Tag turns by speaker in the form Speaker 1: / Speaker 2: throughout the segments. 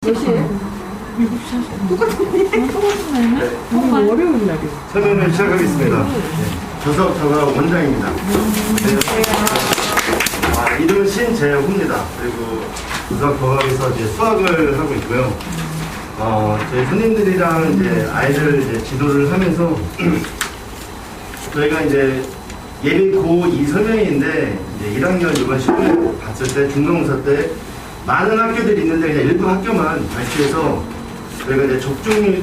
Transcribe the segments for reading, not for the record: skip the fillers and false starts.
Speaker 1: 몇 시에? 똑같은데? 월요일 날이요.
Speaker 2: 설명을 시작하겠습니다. 조석저가 원장입니다. 이름은 신재호입니다. 그리고 조석저학에서 이제 수학을 하고 있고요. 저희 손님들이랑 이제 아이들 이제 지도를 하면서 저희가 이제 예비 고2 설명회인데 이제 1학년 이번 시험을 봤을 때 중간고사 때 많은 학교들이 있는데 그냥 일부 학교만 발표해서 저희가 이제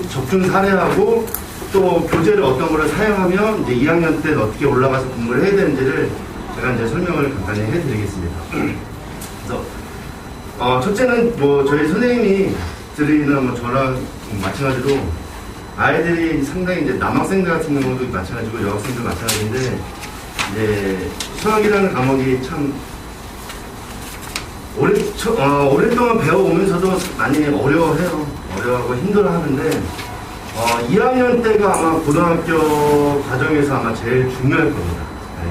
Speaker 2: 적중 사례하고 또 교재를 어떤 거를 사용하면 이제 2학년 때는 어떻게 올라가서 공부를 해야 되는지를 제가 이제 설명을 간단히 해드리겠습니다. 그래서 첫째는 뭐 저희 선생님들이나 뭐 저랑 마찬가지로 아이들이 상당히 이제 남학생들 같은 경우도 마찬가지고 여학생도 마찬가지인데 이제 수학이라는 과목이 참 오랫동안 배워오면서도 많이 어려워하고 힘들어하는데 2학년 때가 아마 고등학교 과정에서 아마 제일 중요할 겁니다.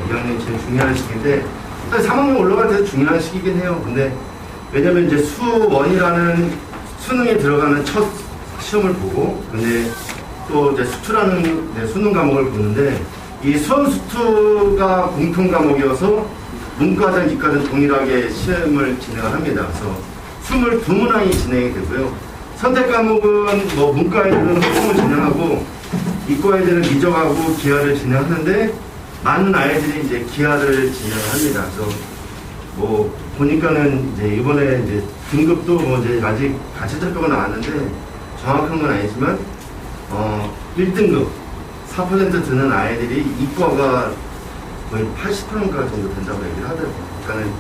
Speaker 2: 2학년이 제일 중요한 시기인데 사실 3학년 올라갈 때도 중요한 시기긴 해요. 근데 왜냐면 이제 수1이라는 수능에 들어가는 첫 시험을 보고 근데 또 이제 수투라는 수능 과목을 보는데 이 수험 수투가 공통 과목이어서 문과든 이과든 동일하게 시험을 진행을 합니다. 그래서 22문항이 진행이 되고요. 선택 과목은 뭐 문과 애들은 학종을 진행하고 이과 애들은 미적하고 기하를 진행하는데 많은 아이들이 이제 기하를 진행을 합니다. 그래서 뭐 보니까는 이제 이번에 이제 등급도 뭐 이제 아직 가채점표가 나왔는데 정확한 건 아니지만 1등급 4% 드는 아이들이 이과가 거의 80%인가 정도 된다고 얘기를 하더라고요. 그러니까는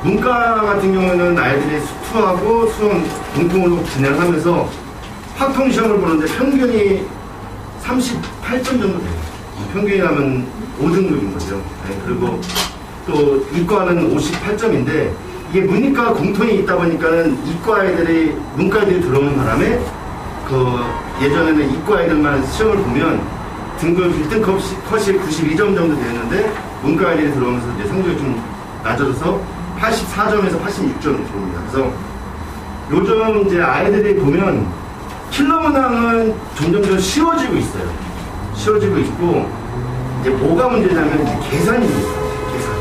Speaker 2: 문과 같은 경우에는 아이들이 수투하고 수험 공통으로 진행하면서 확통 시험을 보는데 평균이 38점 정도 돼요. 평균이 하면 5등급인 거죠. 네, 그리고 또 이과는 58점인데 이게 문이과 공통이 있다 보니까는 이과 아이들이 문과 애들이 들어오는 바람에 예전에는 이과 애들만 시험을 보면 등급 1등 컷이 92점 정도 되었는데 문과 애들이 들어오면서 이제 성적이 좀 낮아져서 84점에서 86점 됩니다. 그래서 요즘 이제 아이들이 보면 킬러 문항은 점점 쉬워지고 있어요. 쉬워지고 있고 이제 뭐가 문제냐면 이제 계산입니다. 계산.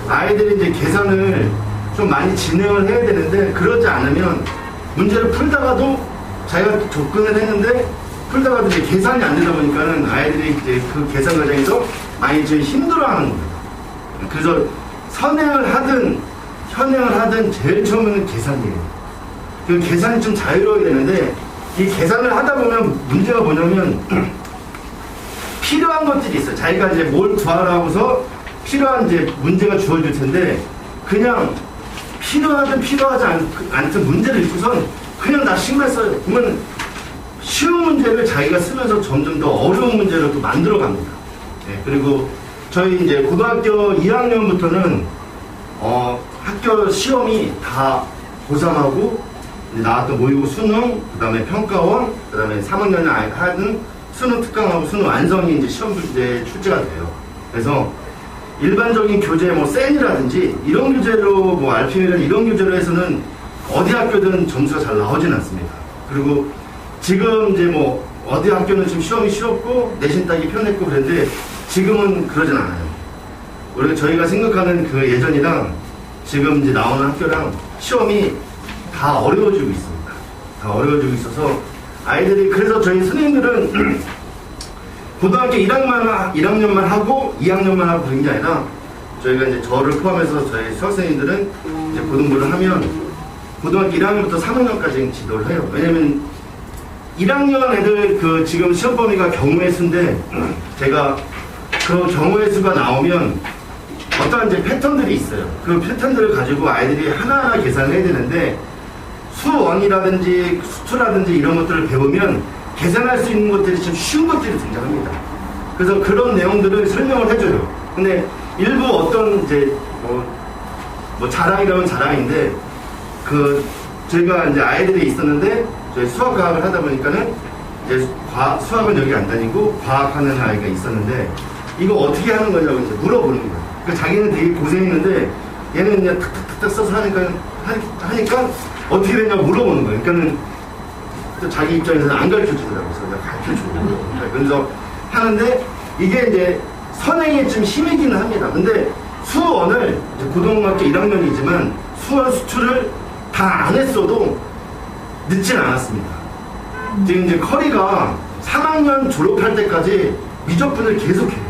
Speaker 2: 아이들이 이제 계산을 좀 많이 진행을 해야 되는데 그러지 않으면 문제를 풀다가도 자기가 접근을 했는데 풀다가도 이제 계산이 안 되다 보니까는 아이들이 이제 그 계산 과정에서 많이 좀 힘들어하는 겁니다. 그래서 선행을 하든 제일 처음에는 계산이에요. 그 계산이 좀 자유로워야 되는데 이 계산을 하다 보면 문제가 뭐냐면 필요한 것들이 있어요. 자기가 이제 뭘 구하라고서 필요한 이제 문제가 주어질 텐데 그냥 필요하든 필요하지 않든 문제를 읽고선 그냥 다 씩만 써요. 그러면 쉬운 문제를 자기가 쓰면서 점점 더 어려운 문제를 또 만들어 갑니다. 네, 그리고 저희 이제 고등학교 2학년부터는 학교 시험이 다 고3하고 나왔던 모의고 수능, 그 다음에 평가원, 그 다음에 3학년에 하는 수능 특강하고 수능 완성이 이제 시험 문제 출제가 돼요. 그래서 일반적인 교재 뭐 센이라든지 이런 교재로 뭐 RPM이라는 이런 교재로 해서는 어디 학교든 점수가 잘 나오진 않습니다. 그리고 지금 이제 뭐 어디 학교는 지금 시험이 쉬웠고 내신 따기 편했고 그랬는데 지금은 그러진 않아요. 우리가 저희가 생각하는 그 예전이랑 지금 이제 나오는 학교랑 시험이 다 어려워지고 있습니다. 다 어려워지고 있어서 아이들이 그래서 저희 선생님들은 고등학교 1학년만 하고 2학년만 하고 그런 게 아니라 저희가 이제 저를 포함해서 저희 수학생님들은 이제 고등부를 하면 고등학교 1학년부터 3학년까지 지도를 해요. 왜냐면 1학년 애들 그 지금 시험 범위가 경우의 수인데 제가 그 경우의 수가 나오면 어떤 이제 패턴들이 있어요. 그 패턴들을 가지고 아이들이 하나하나 계산을 해야 되는데 수1이라든지 수투라든지 이런 것들을 배우면 계산할 수 있는 것들이 좀 쉬운 것들이 등장합니다. 그래서 그런 내용들을 설명을 해줘요. 근데 일부 어떤 이제 뭐 자랑이라면 자랑인데 저희가 이제 아이들이 있었는데 저희 수학과학을 하다 보니까는 이제 수학은 여기 안 다니고 과학하는 아이가 있었는데 이거 어떻게 하는 거냐고 이제 물어보는 거예요. 그러니까 자기는 되게 고생했는데 얘는 그냥 탁탁탁 써서 하니까 어떻게 되냐고 물어보는 거예요. 그러니까는 또 자기 입장에서는 안 가르쳐 주더라고요. 그래서 내가 가르쳐 주고. 그래서 하는데 이게 이제 선행에 좀 힘이기는 합니다. 근데 수원을 이제 고등학교 1학년이지만 수원 수출을 다 안 했어도 늦진 않았습니다. 지금 이제 커리가 3학년 졸업할 때까지 미적분을 계속해요.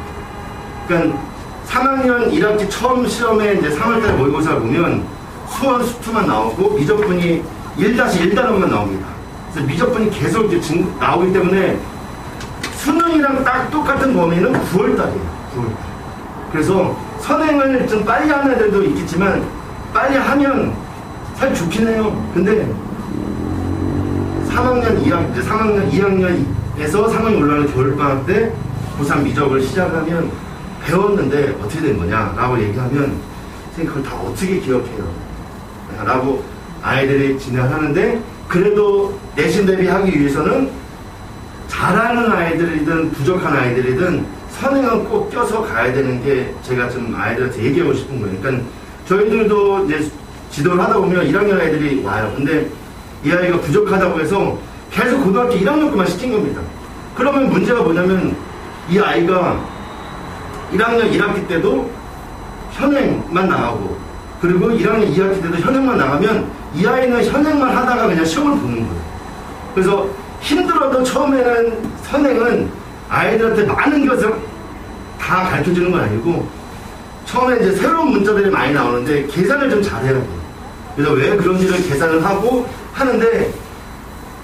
Speaker 2: 그러니까 3학년 1학기 처음 시험에 이제 3월달에 모의고사를 보면 수원 수투만 나오고 미적분이 1-1단원만 나옵니다. 그래서 미적분이 계속 이제 나오기 때문에 수능이랑 딱 똑같은 범위는 9월달이에요. 9월달. 그래서 선행을 좀 빨리 하는 애들도 있겠지만 빨리 하면 사실 좋긴 해요. 근데 3학년 2학년에서 3학년 올라가는 겨울방학 때 고3 미적을 시작하면 배웠는데 어떻게 된 거냐 라고 얘기하면 선생님 그걸 다 어떻게 기억해요 라고 아이들이 진행하는데 그래도 내신 대비하기 위해서는 잘하는 아이들이든 부족한 아이들이든 선행은 꼭 껴서 가야 되는 게 제가 좀 아이들한테 얘기하고 싶은 거예요. 그러니까 저희들도 이제 지도를 하다 보면 1학년 아이들이 와요. 근데 이 아이가 부족하다고 해서 계속 고등학교 1학년 것만 시킨 겁니다. 그러면 문제가 뭐냐면 이 아이가 1학년 1학기 때도 현행만 나가고 그리고 1학년 2학기 때도 현행만 나가면 이 아이는 현행만 하다가 그냥 시험을 보는 거예요. 그래서 힘들어도 처음에는 선행은 아이들한테 많은 것을 다 가르쳐주는 건 아니고 처음에 이제 새로운 문자들이 많이 나오는데 계산을 좀 잘해야 돼요. 그래서 왜 그런지를 계산을 하고 하는데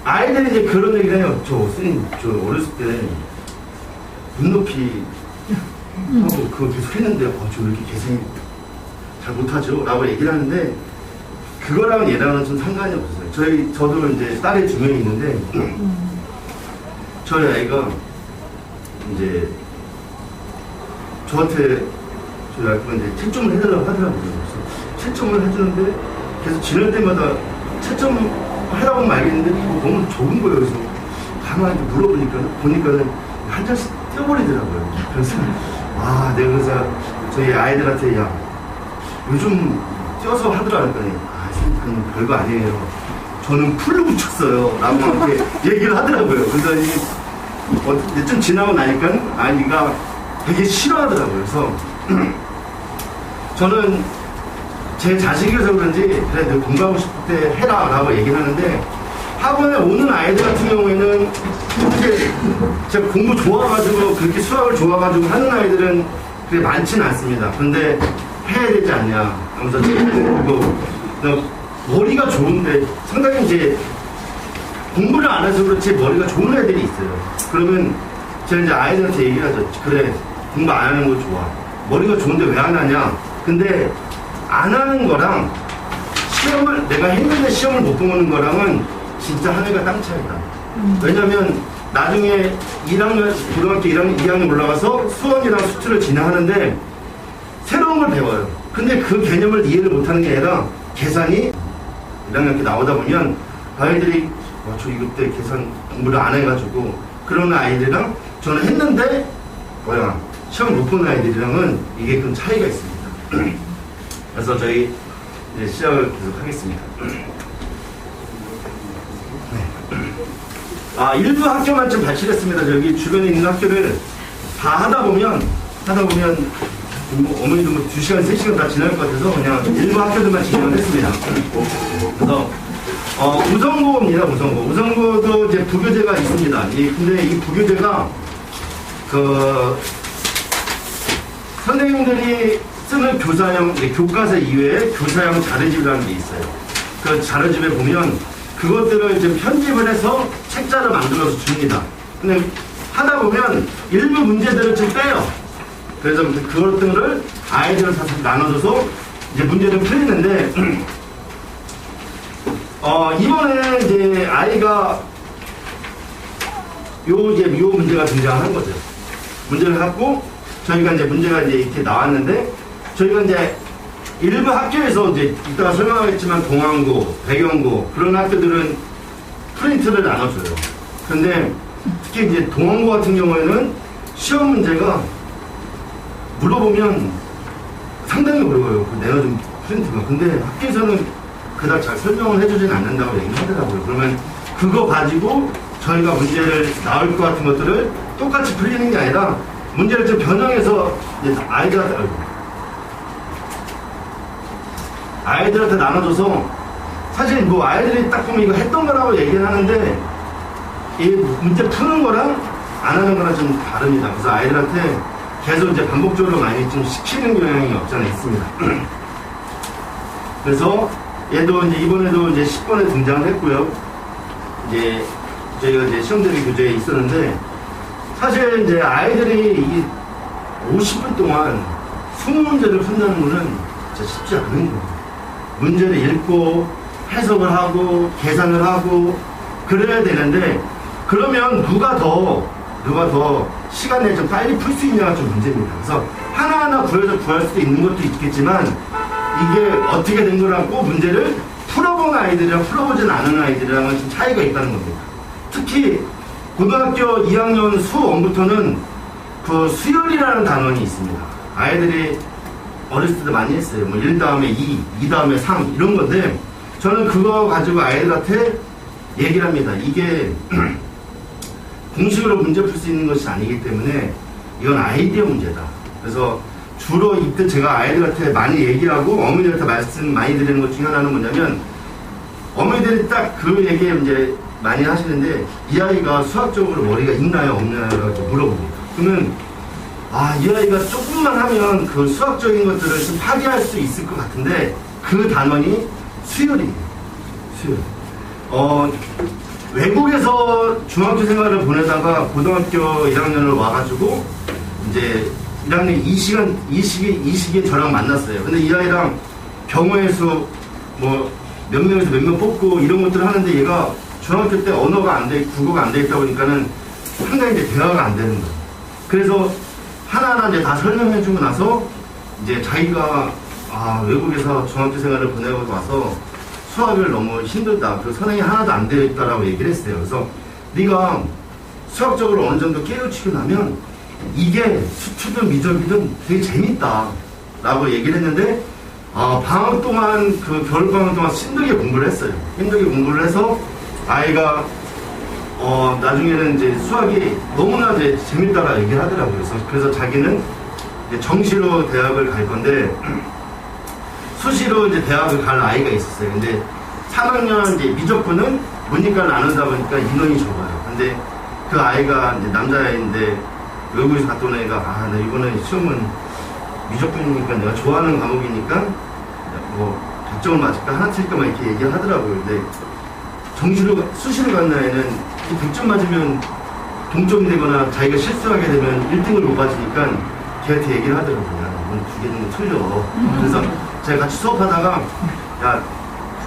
Speaker 2: 아이들이 이제 그런 얘기를 해요. 저 선생님 저 어렸을 때 눈높이 하고 그거 계속 했는데 저 왜 이렇게 계산이 잘 못하죠? 라고 얘기를 하는데 그거랑은 얘랑은 좀 상관이 없어요. 저도 이제 딸이 2명이 있는데 저희 아이가 이제 저한테 저희 아이가 이제 채점을 해달라고 하더라고요. 그래서 채점을 해주는데 계속 지낼 때마다 채점 하다 보면 알겠는데 그거 너무 적은 거예요. 그래서 가만히 보니까는 한 장씩 떼어버리더라고요. 그래서 내가 그래서 저희 아이들한테 야 요즘 떼어서 하더라 그랬더니 선생님 별거 아니에요. 저는 풀로 붙였어요. 라고 이렇게 얘기를 하더라고요. 그러더니 좀 지나고 나니까 아이가 되게 싫어하더라고요. 그래서 저는 제 자식이어서 그런지 그래 너 공부하고 싶을 때 해라 라고 얘기를 하는데 학원에 오는 아이들 같은 경우에는 그렇게 제가 공부 좋아가지고 그렇게 수학을 좋아가지고 하는 아이들은 그게 많지는 않습니다. 근데 해야 되지 않냐 하면서 그리고 머리가 좋은데 상당히 이제 공부를 안 해서 그렇지 머리가 좋은 애들이 있어요. 그러면 제가 이제 아이들한테 얘기를 하죠. 그래 공부 안 하는 거 좋아. 머리가 좋은데 왜 안 하냐. 근데 안 하는 거랑 시험을 내가 했는데 시험을 못 보는 거랑은 진짜 하늘과 땅 차이다. 왜냐면 나중에 1학년 고등학교 1학년 2학년 올라가서 수원이랑 수투를 진행하는데 새로운 걸 배워요. 근데 그 개념을 이해를 못하는 게 아니라 계산이 1학년 이렇게 나오다 보면 아이들이 저 이거 때 계산 공부를 안 해가지고 그런 아이들이랑 저는 했는데 시험 못 보는 아이들이랑은 이게 큰 차이가 있습니다. 그래서 저희 이제 시작을 계속 하겠습니다. 일부 학교만 좀 발췌했습니다. 여기 주변에 있는 학교를 다 하다 보면 어머니도 2시간, 3시간 다 지날 것 같아서 그냥 일부 학교들만 진행을 했습니다. 그래서 우성고입니다. 우성고도 이제 부교재가 있습니다. 근데 이 부교재가 선생님들이 쓰는 교과서 이외에 교사형 자료집이라는 게 있어요. 그 자료집에 보면 그것들을 이제 편집을 해서 책자를 만들어서 줍니다. 근데 하다 보면 일부 문제들을 좀 빼요. 그래서 그것들을 아이들을 다 나눠줘서 이제 문제를 풀리는데 이번에 이제 아이가 요 문제가 등장한 거죠. 문제를 갖고 저희가 이제 문제가 이제 이렇게 나왔는데 저희가 이제 일부 학교에서 이제 이따가 설명하겠지만 동안고, 배경고 그런 학교들은 프린트를 나눠줘요. 근데 특히 이제 동안고 같은 경우에는 시험 문제가 물어보면 상당히 어려워요. 내가 좀 프린트가. 근데 학교에서는 그닥 잘 설명을 해주진 않는다고 얘기하더라고요. 그러면 그거 가지고 저희가 문제를 나올 것 같은 것들을 똑같이 풀리는 게 아니라 문제를 좀 변형해서 이제 아이들한테 나눠줘서 사실 뭐 아이들이 딱 보면 이거 했던 거라고 얘기를 하는데 이 문제 푸는 거랑 안 하는 거랑 좀 다릅니다. 그래서 아이들한테 계속 이제 반복적으로 많이 좀 시키는 경향이 없지 않아 있습니다. 그래서 얘도 이제 이번에도 이제 10번에 등장을 했고요. 이제 저희가 이제 시험 대비 교재에 있었는데 사실 이제 아이들이 이 50분 동안 20문제를 푼다는 거는 진짜 쉽지 않은 거예요. 문제를 읽고 해석을 하고 계산을 하고 그래야 되는데 그러면 누가 더 시간 내에 좀 빨리 풀 수 있냐가 좀 문제입니다. 그래서 하나하나 구할 수도 있는 것도 있겠지만 이게 어떻게 된 거랑 꼭 문제를 풀어본 아이들이랑 풀어보진 않은 아이들이랑은 좀 차이가 있다는 겁니다. 특히 고등학교 2학년 수1부터는 그 수열이라는 단원이 있습니다. 아이들이 어렸을 때 많이 했어요. 뭐 1 다음에 2, 2 다음에 3 이런 건데 저는 그거 가지고 아이들한테 얘기를 합니다. 이게 공식으로 문제 풀 수 있는 것이 아니기 때문에 이건 아이디어 문제다. 그래서 주로 이때 제가 아이들한테 많이 얘기하고 어머니들한테 말씀 많이 드리는 것 중에 하나는 뭐냐면 어머니들이 딱 그 얘기 이제 많이 하시는데 이 아이가 수학적으로 머리가 있나요 없나요? 이렇게 물어봅니다. 그러면 이 아이가 조금만 하면 그 수학적인 것들을 좀 파괴할 수 있을 것 같은데 그 단원이 수열이에요. 수열. 외국에서 중학교 생활을 보내다가 고등학교 1학년을 와가지고 이제 1학년 이 시기에 저랑 만났어요. 근데 이 아이랑 경호에서 뭐 몇 명에서 몇 명 뽑고 이런 것들을 하는데 얘가 중학교 때 언어가 안 돼, 국어가 안 돼 있다 보니까는 상당히 이제 대화가 안 되는 거예요. 그래서 하나하나 이제 다 설명해주고 나서 이제 자기가 외국에서 중학교 생활을 보내고 와서 수학을 너무 힘들다. 그 선행이 하나도 안 되어 있다라고 얘기를 했어요. 그래서 네가 수학적으로 어느 정도 깨우치고 나면 이게 수투든 미적이든 되게 재밌다. 라고 얘기를 했는데 방학 동안 그 겨울방학 동안 힘들게 공부를 했어요. 힘들게 공부를 해서 아이가 나중에는 이제 수학이 너무나 이제 재밌다라 얘기를 하더라고요. 그래서 자기는 이제 정시로 대학을 갈 건데 수시로 이제 대학을 갈 아이가 있었어요. 근데 3학년 이제 미적분은 문이과를 나누다 보니까 인원이 적어요. 근데 그 아이가 이제 남자아이인데 외국에서 갔다 온 애가 나 이번에 시험은 미적분이니까 내가 좋아하는 과목이니까 뭐 100점을 맞을까 하나 틀릴까 막 이렇게 얘기를 하더라고요. 근데 수시로 간 아이는 100점 맞으면 동점이 되거나 자기가 실수하게 되면 1등을 못 가지니까 걔한테 얘기를 하더라고요. 오늘 2개 정도 틀려. 그래서 제가 같이 수업하다가 야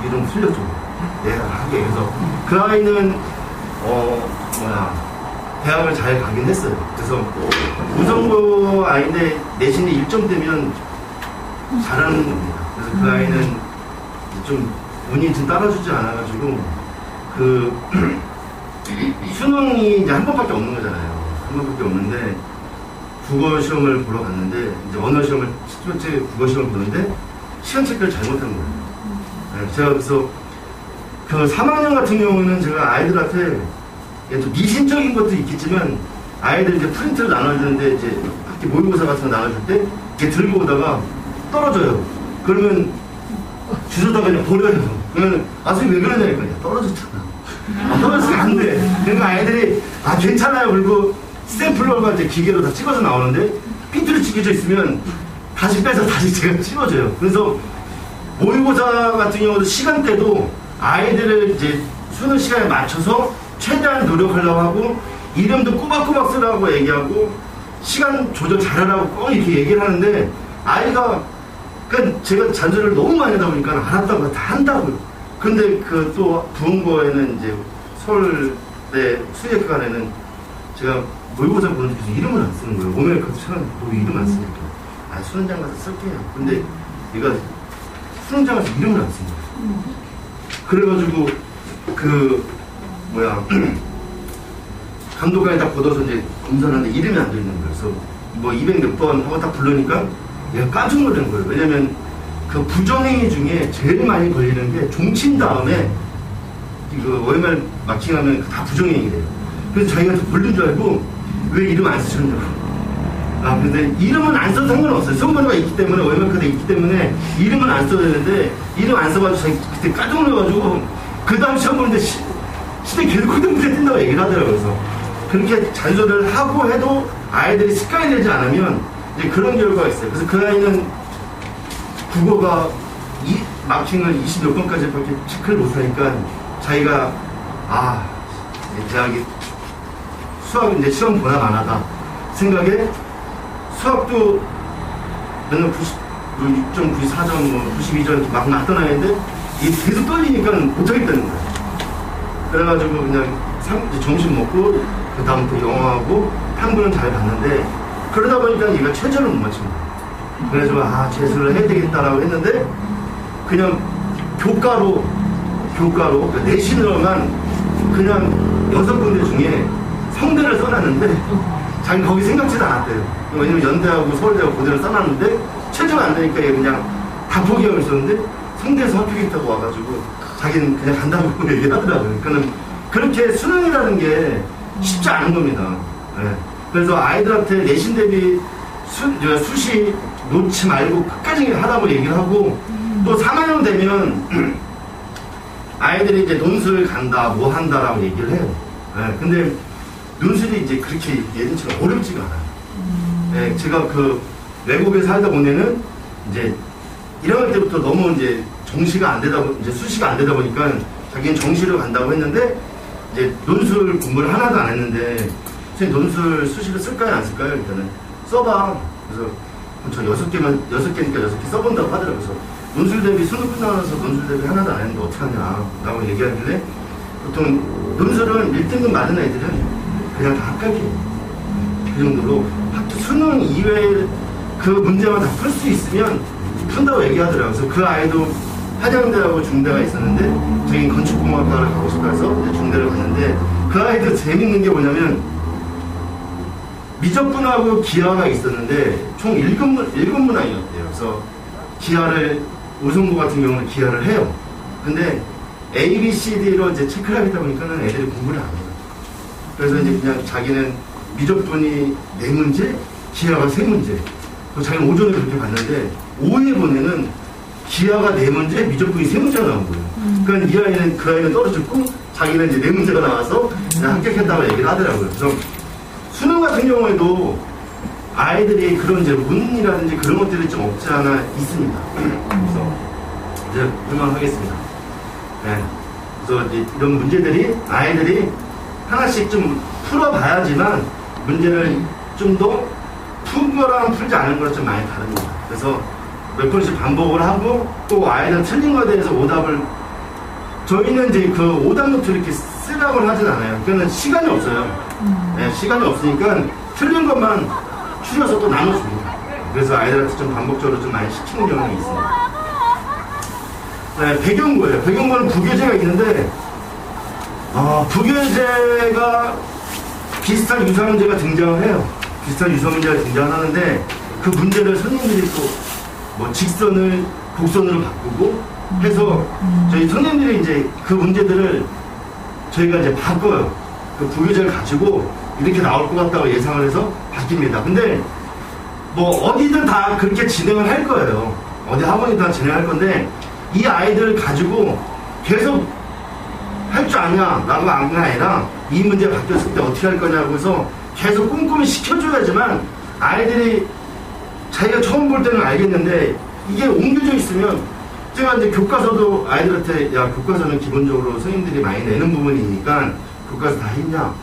Speaker 2: 2개 정도 틀려줘. 내가 하게. 그래서 그 아이는 대학을 잘 가긴 했어요. 그래서 우성고 아이인데 내신이 1점대면 잘하는 겁니다. 그래서 그 아이는 좀 운이 좀 따라주지 않아가지고 그 수능이 이제 한 번밖에 없는 거잖아요. 한 번밖에 없는데 국어 시험을 보러 갔는데 이제 언어 시험을 첫 번째 국어 시험을 보는데 시간 체크를 잘못한 거예요. 네, 제가 그래서 그 3학년 같은 경우는 제가 아이들한테 좀 미신적인 것도 있겠지만 아이들 이제 프린트를 나눠주는데 이제 학기 모의고사 같은 거 나눠줄 때 이렇게 들고 오다가 떨어져요. 그러면 주워다가 그냥 버려요. 그러면 선생님 왜 그러냐니까 떨어졌잖아. 떨어지면 안 돼. 그러니까 아이들이 괜찮아요. 그리고 스탬플러가 이제 기계로 다 찍어서 나오는데 삐뚤이 찍혀져 있으면 다시 빼서 다시 제가 찍어줘요. 그래서 모의고사 같은 경우도 시간대도 아이들을 이제 수능 시간에 맞춰서 최대한 노력하려고 하고 이름도 꼬박꼬박 쓰라고 얘기하고 시간 조절 잘하라고 꼭 이렇게 얘기를 하는데 아이가 그러니까 제가 잔소리를 너무 많이 하다 보니까 알았다고 다 한다고요. 근데 그 또 부흥고에는 이제 서울대 수의학과에는 제가 모의고사 보는 데서 이름을 안 쓰는 거예요. 오늘 그 시간 너 이름 안 쓰니까 수능장 가서 쓸게요. 근데 얘가 수능장 가서 이름을 안 쓰는 거예요. 그래가지고 감독관이 딱 걷어서 이제 검사를 하는데 이름이 안 돼 있는 거예요. 그래서 뭐 200몇 번 하고 딱 부르니까 얘가 깜짝 놀란 거예요. 왜냐면 그 부정행위 중에 제일 많이 걸리는 게 종친 다음에 그 OMR 마킹하면 다 부정행위래요. 그래서 자기가 걸린 줄 알고 왜 이름 안 쓰셨냐고. 아, 근데 이름은 안 써도 상관없어요. 성번호가 있기 때문에, OMR 카드 있기 때문에 이름은 안 써야 되는데 이름 안 써가지고 자기 그때 깜짝 놀라가지고 그 다음 시험 보는데 시대 계속 코딩문제 뜬다고 얘기를 하더라고요. 그래서 그렇게 잔소리를 하고 해도 아이들이 습관이 되지 않으면 이제 그런 결과가 있어요. 그래서 그 아이는 국어가 마킹을 20몇 번까지밖에 체크를 못하니까 자기가 대학이 수학 이제 시험 보나 마나다 생각에 수학도 맨날 96점, 94점, 92점 이렇게 막 났던 아이인데 이게 계속 떨리니까 못하겠다는 거예요. 그래가지고 그냥 점심 먹고 그 다음부터 영어하고 탐구는 잘 봤는데 그러다 보니까 얘가 최저를 못 맞춥니다. 그래서 재수를 해야 되겠다라고 했는데 그냥 교과로 그러니까 내신으로만 그냥 6군데 중에 성대를 써놨는데 자기 거기 생각지도 않았대요. 왜냐면 연대하고 서울대하고 고대를 써놨는데 최저가 안 되니까 얘 그냥 다 포기하고 있었는데 성대에서 합격했다고 와가지고 자기는 그냥 간다고 얘기를 하더라고요. 그러니까 그렇게 수능이라는 게 쉽지 않은 겁니다. 네. 그래서 아이들한테 내신 대비 수시 놓지 말고 끝까지 하라고 얘기를 하고 또 3학년 되면 아이들이 이제 논술 간다, 뭐 한다라고 얘기를 해요. 네. 근데 논술이 이제 그렇게 예전처럼 어렵지가 않아요. 네. 제가 그 외국에 살다 보면은 이제 1학년 때부터 너무 이제 정시가 안 되다 이제 수시가 안 되다 보니까 자기는 정시로 간다고 했는데 이제 논술 공부를 하나도 안 했는데 선생님 논술 수시를 쓸까요 안 쓸까요? 일단은 써봐. 그래서 저 6개니까 6개 써본다고 하더라고요. 그래서 논술 대비 수능 끝나서 논술 대비 하나도 안 했는데 어떡하냐 라고 얘기하길래 보통 논술은 1등급 맞은 애들은 그냥 다 합격이에요. 그 정도로 수능 이외에 그 문제만 다 풀 수 있으면 푼다고 얘기하더라고요. 그래서 그 아이도 한양대하고 중대가 있었는데 자기는 건축공학과를 가고 싶다 해서 중대를 갔는데 그 아이도 재밌는 게 뭐냐면 미적분하고 기하가 있었는데 총 1급문 아이였대요. 그래서 기하를 우승부 같은 경우는 기하를 해요. 근데 A, B, C, D로 이제 체크를 하겠다 보니까는 애들이 공부를 안 해요. 그래서 이제 그냥 자기는 미적분이 4문제, 기하가 3문제. 자기는 오전에 그렇게 봤는데 오후에 보내는 기하가 4문제, 미적분이 3문제가 나온 거예요. 그러니까 이 아이는 그 아이는 떨어졌고 자기는 이제 4문제가 나와서 그냥 합격했다고 얘기를 하더라고요. 그래서 수능 같은 경우에도 아이들이 그런 이제 문이라든지 그런 것들이 좀 없지 않아 있습니다. 그래서 이제 그만하겠습니다. 네. 그래서 이제 이런 문제들이 아이들이 하나씩 좀 풀어봐야지만 문제를 좀 더 푼 거랑 풀지 않은 거랑 좀 많이 다릅니다. 그래서 몇 번씩 반복을 하고 또 아이들 틀린 거에 대해서 오답을 저희는 이제 그 오답 노트 이렇게 쓰라고 하진 않아요. 그러니까 시간이 없어요. 네, 시간이 없으니까 틀린 것만 추려서 또 나눠줍니다. 그래서 아이들한테 좀 반복적으로 좀 많이 시키는 경향이 있습니다. 네, 배경고예요. 배경고는 부교재가 있는데 부교재가 비슷한 유사 문제가 등장을 해요. 비슷한 유사 문제가 등장을 하는데 그 문제를 선생님들이 또 뭐 직선을 곡선으로 바꾸고 해서 저희 선생님들이 이제 그 문제들을 저희가 이제 바꿔요. 그 부교재를 가지고 이렇게 나올 것 같다고 예상을 해서 바뀝니다. 근데 뭐 어디든 다 그렇게 진행을 할 거예요. 어디 학원이 다 진행할 건데 이 아이들을 가지고 계속 할 줄 아냐 라고 안 게 아니라 이 문제 바뀌었을 때 어떻게 할 거냐고 해서 계속 꼼꼼히 시켜줘야지만 아이들이 자기가 처음 볼 때는 알겠는데 이게 옮겨져 있으면 제가 이제 교과서도 아이들한테 야 교과서는 기본적으로 선생님들이 많이 내는 부분이니까 교과서 다 했냐?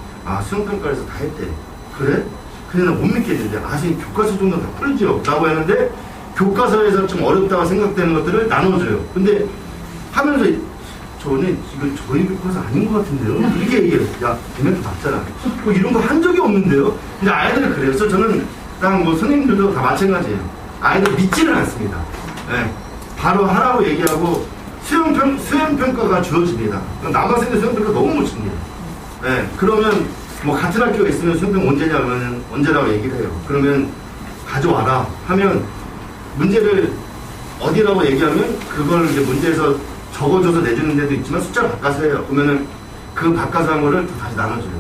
Speaker 2: 수영평가에서 다 했대. 그래? 근데 나 못 믿겠는데 선생님 교과서 정도 다 풀죠 라고 하는데 교과서에서 좀 어렵다고 생각되는 것들을 나눠줘요. 근데 하면서 저는 이거 저희 교과서 아닌 것 같은데요? 이렇게 얘기해요. 야 걔네도 맞잖아. 뭐 이런 거 한 적이 없는데요? 근데 아이들은 그래요. 그래서 저는 뭐 선생님들도 다 마찬가지예요. 아이들 믿지는 않습니다. 네. 바로 하라고 얘기하고 수행평가가 주어집니다. 남학생들 수행평가 너무 못 칩니다. 네. 그러면 뭐 같은 학교가 있으면 수행평가 언제냐 하면 언제라고 얘기를 해요. 그러면 가져와라 하면 문제를 어디라고 얘기하면 그걸 이제 문제에서 적어줘서 내주는 데도 있지만 숫자를 바꿔서 해요. 그러면은 그 바꿔서 한 거를 또 다시 나눠줘요.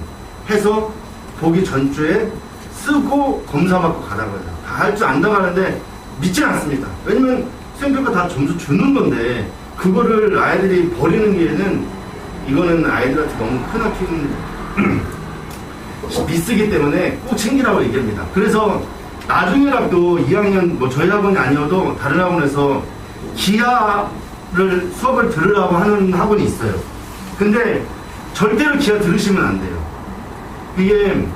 Speaker 2: 해서 보기 전주에 쓰고 검사받고 가라고 해요. 다 할 줄 안다고 하는데 믿진 않습니다. 왜냐면 수행평가 다 점수 주는 건데 그거를 아이들이 버리는 게는 이거는 아이들한테 너무 크나큰 미스기 때문에 꼭 챙기라고 얘기합니다. 그래서 나중에라도 2학년 뭐 저희 학원이 아니어도 다른 학원에서 기하를 수업을 들으라고 하는 학원이 있어요. 근데 절대로 기하 들으시면 안 돼요. 이게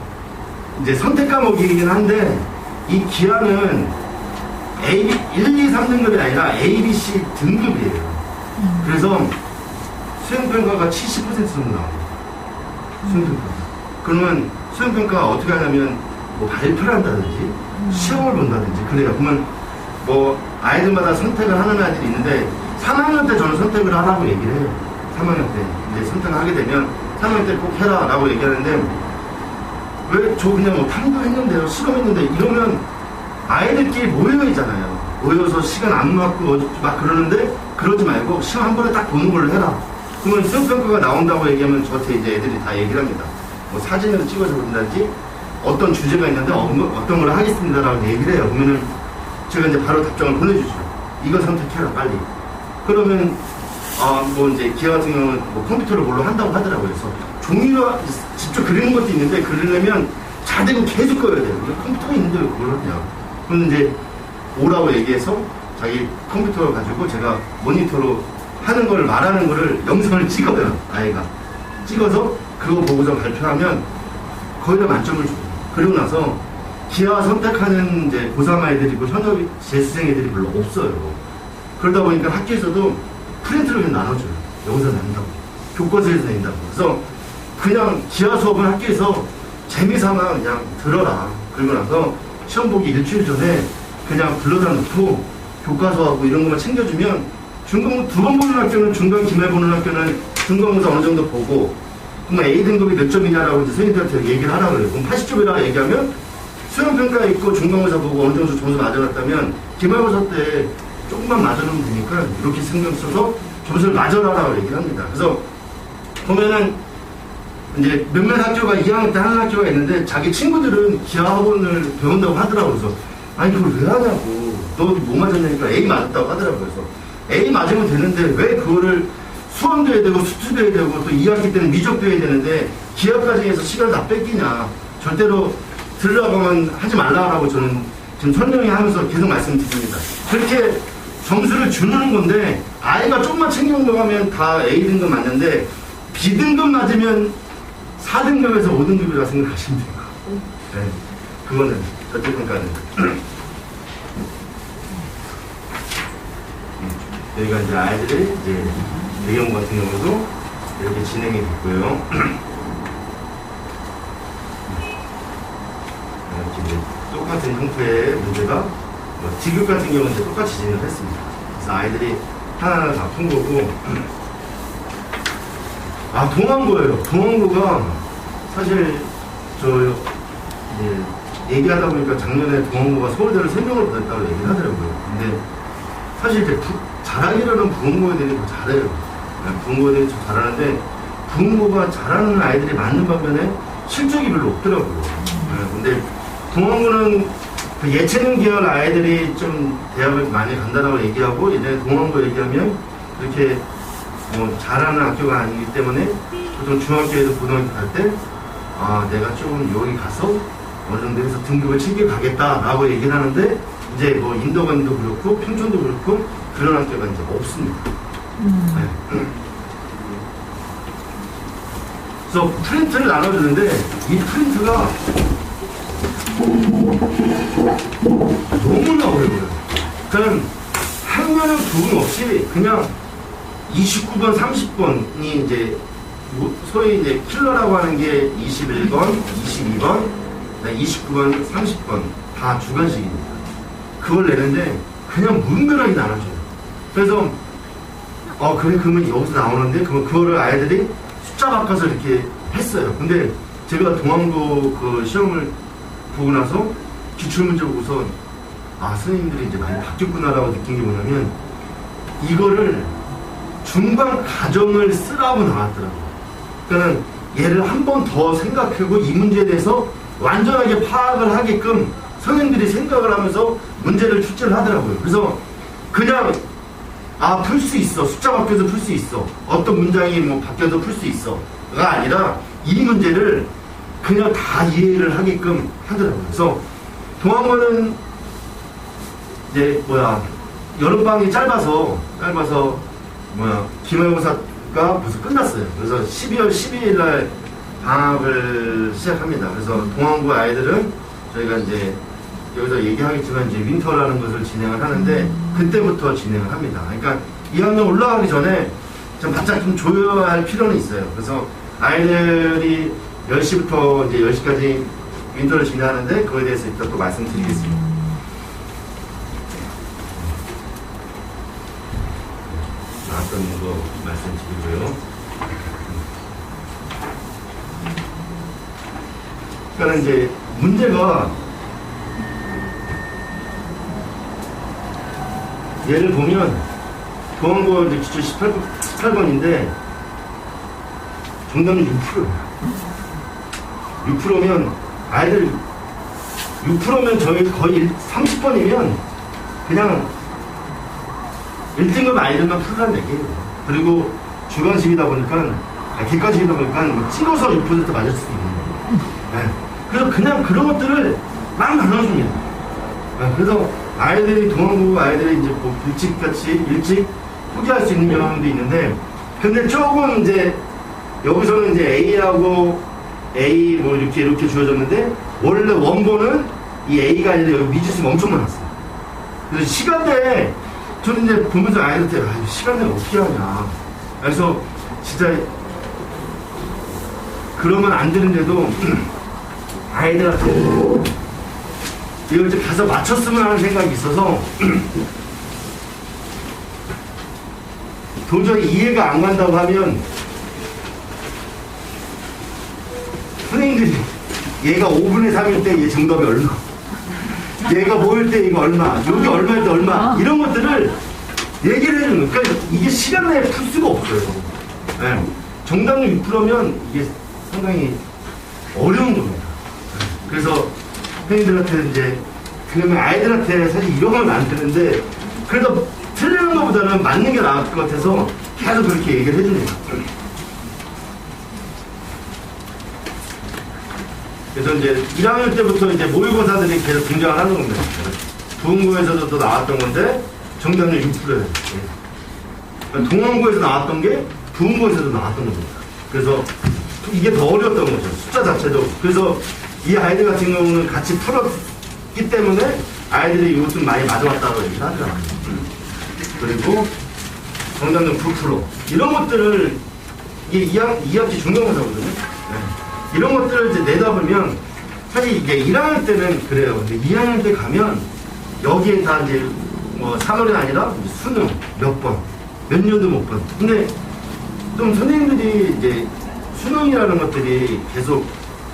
Speaker 2: 이제 선택 과목이긴 한데 이 기하는 A, 1, 2, 3등급이 아니라 A, B, C 등급이에요. 그래서 수행평가가 70% 정도 나와요. 수행평가. 그러면 수행평가가 어떻게 하냐면 뭐 발표를 한다든지 시험을 본다든지 그래요. 그러면 뭐 아이들마다 선택을 하는 아이들이 있는데 3학년 때 저는 선택을 하라고 얘기를 해요. 3학년 때 이제 선택을 하게 되면 3학년 때 꼭 해라 라고 얘기하는데 왜 저 그냥 뭐 탐구했는데요 실험했는데 이러면 아이들끼리 모여있잖아요. 모여서 시간 안 맞고 막 그러는데 그러지 말고 시험 한 번에 딱 보는 걸로 해라. 그러면 수행평가가 나온다고 얘기하면 저한테 이제 애들이 다 얘기를 합니다. 뭐 사진을 찍어서 본다든지 어떤 주제가 있는데 어떤 걸 하겠습니다라고 얘기를 해요. 그러면은 제가 이제 바로 답장을 보내주죠. 이거 선택해라 빨리. 그러면 뭐 이제 기아 같은 경우는 뭐 컴퓨터로 뭘로 한다고 하더라고요. 그래서 종이로 직접 그리는 것도 있는데 그리려면 잘 되고 계속 그려야 돼요. 컴퓨터가 있는데 왜 그걸 하냐. 그럼 이제 오라고 얘기해서 자기 컴퓨터를 가지고 제가 모니터로 하는 걸 말하는 거를 영상을 찍어요. 아이가 찍어서 그거 보고서 발표하면 거의 다 만점을 줘요. 그리고 나서 기하 선택하는 이제 고3 아이들이고 현역 재수생 애들이 별로 없어요. 그러다 보니까 학교에서도 프린트를 그냥 나눠줘요. 여기서 낸다고. 교과서에서 낸다고. 그래서 그냥 기하 수업은 학교에서 재미삼아 그냥 들어라. 그리고 나서 시험 보기 일주일 전에 그냥 불러다 놓고 교과서하고 이런 것만 챙겨주면 중간 2번 보는 학교는 중간 기말 보는 학교는 중간고사 어느 정도 보고 그럼 A등급이 몇 점이냐라고 이제 선생님들한테 얘기를 하라고 그래요. 그럼 80점이라고 얘기하면 수행평가 있고 중간고사 보고 어느 정도 점수 맞아놨다면 기말고사 때 조금만 맞아놓으면 되니까 이렇게 신경 써서 점수를 맞아라라고 얘기를 합니다. 그래서 보면은 이제 몇몇 학교가 2학년 때 하는 학교가 있는데 자기 친구들은 기하학원을 배운다고 하더라고요. 그래서 아니 그걸 왜 하냐고. 너 뭐 맞았냐니까 A 맞았다고 하더라고요. 그래서 A 맞으면 되는데 왜 그거를 수험도 해야 되고 수투도 해야 되고 또 2학기 때는 미적도 해야 되는데 기하까지 해서 시간을 다 뺏기냐. 절대로 들으라고만 하지 말라고 저는 지금 설명하면서 계속 말씀드립니다. 그렇게 점수를 주는 건데 아이가 조금만 챙겨먹으면 다 A등급 맞는데 B등급 맞으면 4등급에서 5등급이라고 생각하시면 돼요. 네, 그거는 저체평가는 여기가 이제 아이들의 이제 배경 같은 경우도 이렇게 진행이 됐고요. 이렇게 이제 똑같은 형태의 문제가 D급 같은 경우는 이제 똑같이 진행을 했습니다. 그래서 아이들이 하나하나 다 푼 거고 동안고예요. 동안고가 사실 이제 얘기하다 보니까 작년에 동안고가 서울대를 3명을 보냈다고 얘기를 하더라고요. 근데 사실 이제 잘하기로는 부흥고 애들이 더 잘해요. 부흥고 애들이 더 잘하는데 부흥고가 잘하는 아이들이 많은 반면에 실적이 별로 없더라고요. 근데 동안고는 그 예체능 계열 아이들이 좀 대학을 많이 간다라고 얘기하고 예전에 동안고 얘기하면 그렇게 뭐 잘하는 학교가 아니기 때문에 보통 중학교에도 고등학교 갈 때 내가 조금 여기 가서 어느 정도 해서 등급을 챙겨가겠다라고 얘기를 하는데 이제 뭐 인도관도 그렇고 평촌도 그렇고 그런 학교가 이제 없습니다. 네. 그래서 프린트를 나눠주는데 이 프린트가 너무나 어려워요. 그냥 학년은 구분 없이 그냥 29번, 30번이 이제 소위 이제 킬러라고 하는 게 21번, 22번, 29번, 30번 다 주관식입니다. 그걸 내는데 그냥 무분별하게 나눠줘요. 그래서 그래 그러면 여기서 나오는데 그거를 아이들이 숫자 바꿔서 이렇게 했어요. 근데 제가 동안고 그 시험을 보고 나서 기출문제 보고서 아, 선생님들이 이제 많이 바뀌었구나라고 느낀 게 뭐냐면, 이거를 중간 과정을 쓰라고 나왔더라고요. 그러니까 얘를 한 번 더 생각하고 이 문제에 대해서 완전하게 파악을 하게끔 선생님들이 생각을 하면서 문제를 출제를 하더라고요. 그래서 그냥 아, 풀 수 있어. 숫자 바뀌어서 풀 수 있어. 어떤 문장이 뭐 바뀌어서 풀 수 있어.가 아니라 이 문제를 그냥 다 이해를 하게끔 하더라고요. 그래서 동학원은 이제 여름방학이 짧아서 기말고사가 벌써 끝났어요. 그래서 12월 12일 날 방학을 시작합니다. 그래서 동학고 아이들은 저희가 이제 여기서 얘기하겠지만 이제 윈터라는 것을 진행을 하는데 그때부터 진행을 합니다. 그러니까 2학년 올라가기 전에 좀 바짝 좀 조여야 할 필요는 있어요. 그래서 아이들이 10시부터 이제 10시까지 윈터를 진행하는데 그거에 대해서 이따 또 말씀드리겠습니다. 나왔던 거 말씀드리고요. 그러니까 이제 문제가 예를 보면 동학고 이제 기출 18번인데 정답은 6%예요. 6%면 아이들 6%면 저희 거의 30번이면 그냥 1등급 아이들만 풀란 얘기예요. 그리고 주관식이다 보니까 객관식이다 보니까 뭐 찍어서 6% 맞을 수도 있는 거예요. 네. 그래서 그냥 그런 것들을 막 나눠줍니다. 네. 그래서 아이들이 동학고 아이들이 이제 뭐 일찍 포기할 수 있는 경향도 있는데, 근데 조금 이제 여기서는 이제 A하고 A 뭐 이렇게 주어졌는데 원래 원본은 이 A가 아니라 여기 미지수가 엄청 많았어요. 그래서 시간대에 저는 이제 보면서 아이들한테 시간대를 어떻게 하냐. 그래서 진짜 그러면 안 되는데도 아이들한테 이걸 이제 가서 맞췄으면 하는 생각이 있어서 도저히 이해가 안 간다고 하면 선생님들이 얘가 5분의 3일 때 얘 정답이 얼마, 얘가 뭐일 때 이거 얼마, 여기 얼마일 때 얼마, 이런 것들을 얘기를 해주는 거예요. 그러니까 이게 시간 내에 풀 수가 없어요. 네. 정답률 6%면 이게 상당히 어려운 겁니다. 그래서 선생님들한테 이제 그러면 아이들한테 사실 이런 건 안 되는데 그래도 틀리는 것보다는 맞는 게 나을 것 같아서 계속 그렇게 얘기를 해줍니다. 그래서 이제 1학년 때부터 이제 모의고사들이 계속 등장을 하는 겁니다. 부흥고에서도 또 나왔던 건데 정답률 6%예요. 동원고에서 나왔던 게 부흥고에서도 나왔던 겁니다. 그래서 이게 더 어려웠던 거죠. 숫자 자체도. 그래서 이 아이들 같은 경우는 같이 풀었기 때문에 아이들이 이거 좀 많이 맞아왔다고 얘기를 하더라고요. 그리고 정답률 9% 이런 것들을 이게 2학기 중간고사거든요. 네. 이런 것들을 이제 내다보면 사실 이게 1학년 때는 그래요. 근데 2학년 때 가면 여기에 다 이제 뭐 3월이 아니라 수능 몇 번, 몇 년도 못 번. 근데 좀 선생님들이 이제 수능이라는 것들이 계속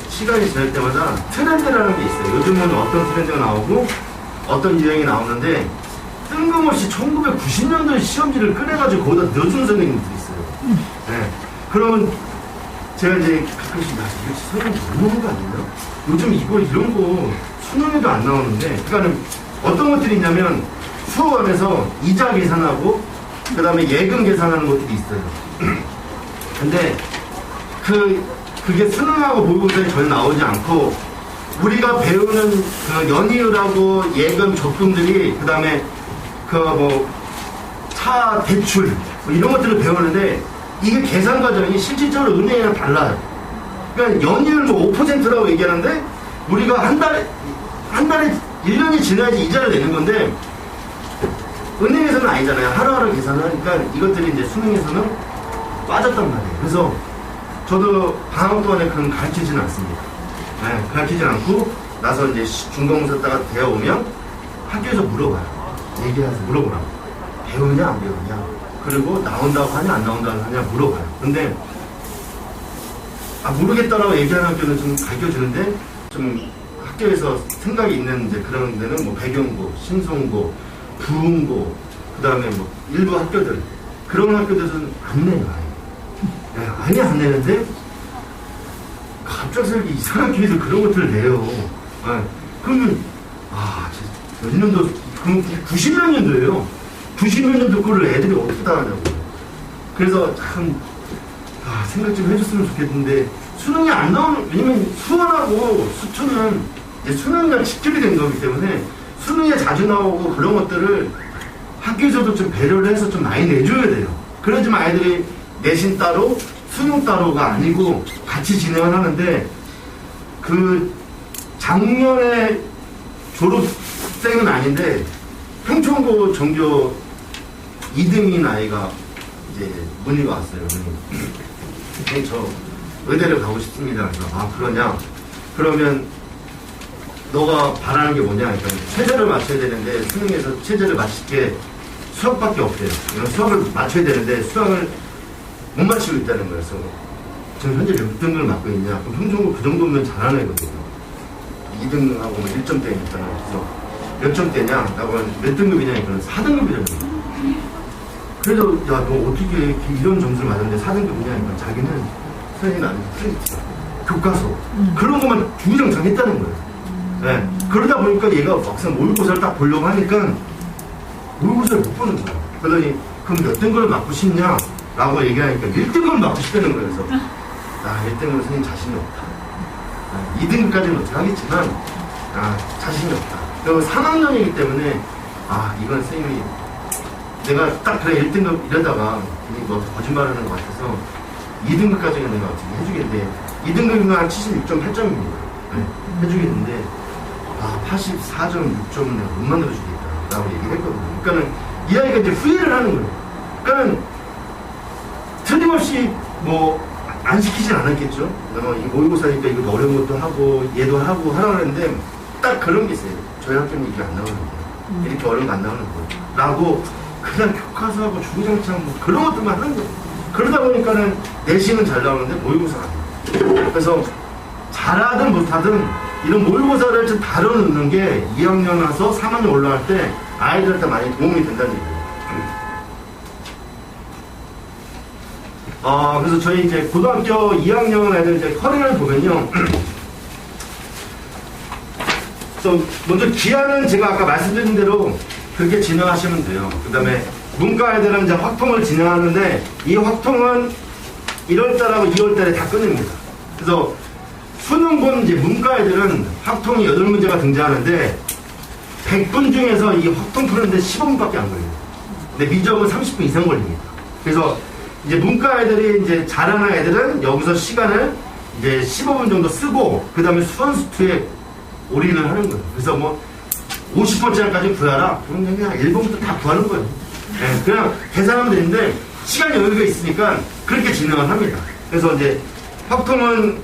Speaker 2: 시간이 지날 때마다 트렌드라는 게 있어요. 요즘은 어떤 트렌드가 나오고 어떤 유행이 나오는데 뜬금없이 1990년도에 시험지를 꺼내가지고 거기다 넣어주는 선생님들이 있어요. 네. 그러면 제가 이제 가끔씩 이거 선생님 모르는 거 아니에요? 요즘 이런 거 수능에도 안 나오는데, 그러니까는 어떤 것들이 있냐면 수험에서 이자 계산하고 그 다음에 예금 계산하는 것들이 있어요. 근데 그게 수능하고 모의고사에 전혀 나오지 않고 우리가 배우는 그 연이율하고 예금 적금들이 그 다음에 그 뭐 차 대출 뭐 이런 것들을 배우는데 이게 계산 과정이 실질적으로 은행이랑 달라요. 그러니까 연이율 뭐 5%라고 얘기하는데 우리가 한 달에 1년이 지나야지 이자를 내는 건데 은행에서는 아니잖아요. 하루하루 계산을 하니까 이것들이 이제 수능에서는 빠졌단 말이에요. 그래서 저도 방학 동안에 그런 가르치지는 않습니다. 네, 가르치지 않고 나서 이제 중간고사 따가 되어 오면 학교에서 물어봐요. 얘기해서 물어보라고. 배우냐 안 배우냐. 그리고 나온다고 하냐 안 나온다고 하냐 물어봐요. 근데 모르겠다라고 얘기하는 학교는 좀 가르쳐주는데 좀 학교에서 생각이 있는 이제 그런 데는 뭐 배경고, 신송고, 부흥고, 그 다음에 뭐 일부 학교들, 그런 학교들은 안 내요, 아예. 아예 안 내는데, 갑작스럽게 이상한 교회에서 그런 것들을 내요. 그러면, 몇 년도, 그럼 90몇 년도예요. 90몇 년도 거를 애들이 어떻게 다 하냐고. 그래서 참, 생각 좀 해줬으면 좋겠는데, 수능이 안 나오는, 왜냐면 수원하고 수투는 이제 수능이랑 직결이 된 거기 때문에 수능에 자주 나오고 그런 것들을 학교에서도 좀 배려를 해서 좀 많이 내줘야 돼요. 그러지만 아이들이 내신 따로, 수능 따로가 아니고 같이 진행을 하는데, 그 작년에 졸업생은 아닌데, 평촌고 전교 2등인 아이가 이제 문의가 왔어요. 문의. 저 의대를 가고 싶습니다. 그래서 그러냐? 그러면 너가 바라는 게 뭐냐? 그러니까 최저를 맞춰야 되는데 수능에서 최저를 맞출 게 수학밖에 없대요. 이런 수학을 맞춰야 되는데 수학을 못 맞추고 있다는 거예요. 그래서 지금 현재 몇 등급을 맡고 있냐? 그럼 평촌고 그 정도면 잘하는 애거든요. 2등하고 뭐 1점대니까. 그래서 몇 점대냐? 라고 하면 몇 등급이냐? 그러면 4등급이라는 거예요. 그래서 야, 너 어떻게 이런 점수를 맞았는데 4등급이냐? 그러니까 자기는 선생님이 아니고 프린트, 교과서 그런 것만 주구장창 했다는 거예요. 네. 그러다 보니까 얘가 막상 모의고사를 딱 보려고 하니까 모의고사를 못 보는 거야. 그러더니 그럼 몇 등급을 맞고 싶냐? 라고 얘기하니까 1등급을 맞고 싶다는 거예요. 그래서 1등급은 선생님 자신이 없다. 2등급까지는 어떻게 하겠지만 자신이 없다. 그리고 3학년이기 때문에 이건 선생님이 내가 딱 그래 1등급 이러다가 뭐 거짓말하는 것 같아서 2등급까지는 내가 어떻게 해주겠는데 2등급이면 한 76.8점입니다. 네, 해주겠는데 84.6점은 내가 못 만들어주겠다 라고 얘기를 했거든요. 그러니까는 이 아이가 이제 후회를 하는 거예요. 그러니까는 틀림없이 뭐 안 시키진 않았겠죠. 모의고사니까 이거 어려운 것도 하고 얘도 하고 하라고 했는데 딱 그런 게 있어요. 저희 학교는 이게 안 나오는데 이렇게 어려운 거 안 나오는 거예요 라고 그냥 교과서하고 주구장창 뭐 그런 것들만 하는 거예요. 그러다 보니까는 내신은 잘 나오는데 모의고사가 안 나와요. 그래서 잘하든 못하든 이런 모의고사를 좀 다뤄놓는 게 2학년 와서 3학년 올라갈 때 아이들한테 많이 도움이 된다는 얘기예요. 그래서 저희 이제 고등학교 2학년 애들 이제 커리어를 보면요. 먼저 기한은 제가 아까 말씀드린 대로 그렇게 진행하시면 돼요. 그 다음에 문과 애들은 이제 확통을 진행하는데 이 확통은 1월달하고 2월달에 다 끝냅니다. 그래서 수능 본 이제 문과 애들은 확통이 8문제가 등장하는데 100분 중에서 이 확통 푸는데 15분밖에 안 걸려요. 근데 미적은 30분 이상 걸립니다. 그래서 이제 문과 애들이 이제 잘하는 애들은 여기서 시간을 이제 15분 정도 쓰고 그 다음에 수원수투에 올인을 하는 거예요. 그래서 뭐 50번째까지 구하라. 그럼 그냥 1번부터 다 구하는 거예요. 네, 그냥 계산하면 되는데 시간 여유가 있으니까 그렇게 진행을 합니다. 그래서 이제 확통은